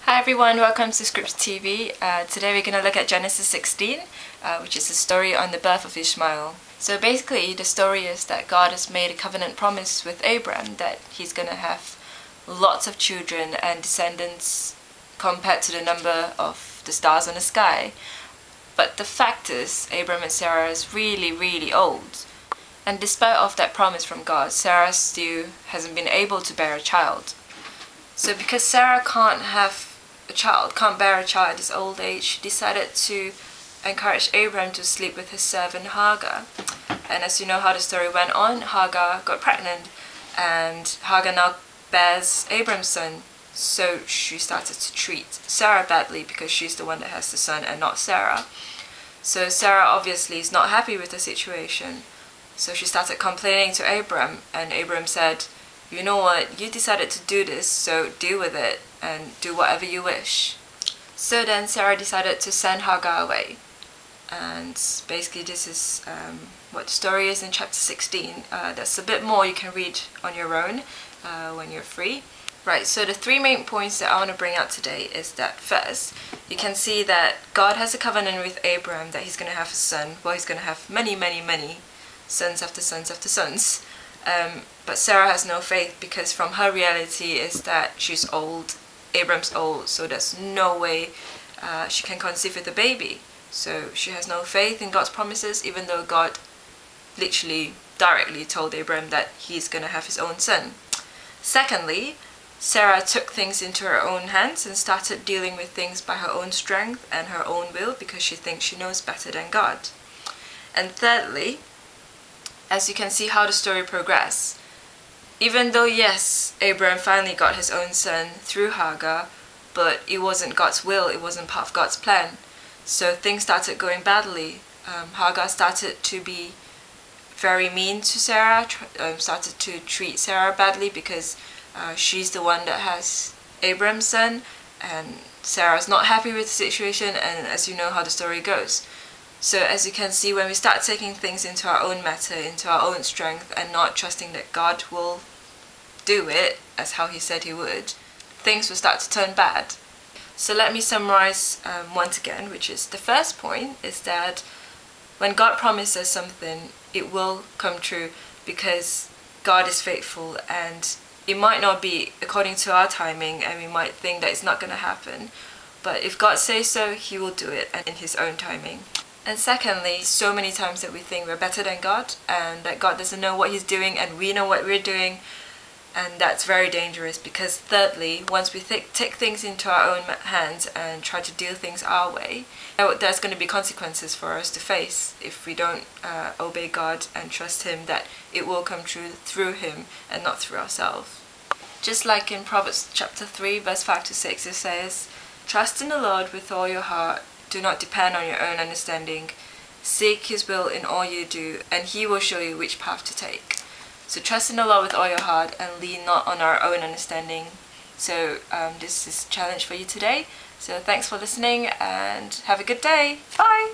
Hi everyone, welcome to Scripture TV. Today we're going to look at Genesis 16, which is a story on the birth of Ishmael. So basically the story is that God has made a covenant promise with Abraham that he's going to have lots of children and descendants compared to the number of the stars in the sky. But the fact is, Abraham and Sarah is really old. And despite of that promise from God, Sarah still hasn't been able to bear a child. So because Sarah can't bear a child at this old age, she decided to encourage Abraham to sleep with his servant Hagar. And as you know how the story went on, Hagar got pregnant and Hagar now bears Abraham's son. So she started to treat Sarah badly because she's the one that has the son and not Sarah. So Sarah obviously is not happy with the situation. So she started complaining to Abraham, and Abraham said, "You know what, you decided to do this, so deal with it and do whatever you wish." So then Sarah decided to send Hagar away. And basically this is what the story is in chapter 16. There's a bit more you can read on your own when you're free. Right, so the three main points that I want to bring out today is that first, you can see that God has a covenant with Abraham that he's going to have a son. Well, he's going to have many sons after sons after sons. But Sarah has no faith because from her reality is that she's old, Abraham's old, so there's no way she can conceive with a baby. So she has no faith in God's promises, even though God literally directly told Abraham that he's going to have his own son. Secondly, Sarah took things into her own hands and started dealing with things by her own strength and her own will because she thinks she knows better than God. And thirdly, as you can see how the story progresses, even though yes, Abraham finally got his own son through Hagar, but it wasn't God's will, it wasn't part of God's plan. So things started going badly. Hagar started to be very mean to Sarah, started to treat Sarah badly because she's the one that has Abraham's son, and Sarah's not happy with the situation, and as you know how the story goes. So as you can see, when we start taking things into our own matter, into our own strength, and not trusting that God will do it as how he said he would, things will start to turn bad. So let me summarize once again, which is the first point is that when God promises something, it will come true because God is faithful, and it might not be according to our timing and we might think that it's not going to happen, but if God says so, he will do it and in his own timing. And secondly, so many times that we think we're better than God and that God doesn't know what he's doing and we know what we're doing, and that's very dangerous because thirdly, once we take things into our own hands and try to do things our way, there's going to be consequences for us to face if we don't obey God and trust him that it will come true through him and not through ourselves. Just like in Proverbs chapter 3 verse 5 to 6, it says, "Trust in the Lord with all your heart, do not depend on your own understanding. Seek his will in all you do, and he will show you which path to take." So trust in the Lord with all your heart and lean not on our own understanding. So this is a challenge for you today. So thanks for listening and have a good day. Bye!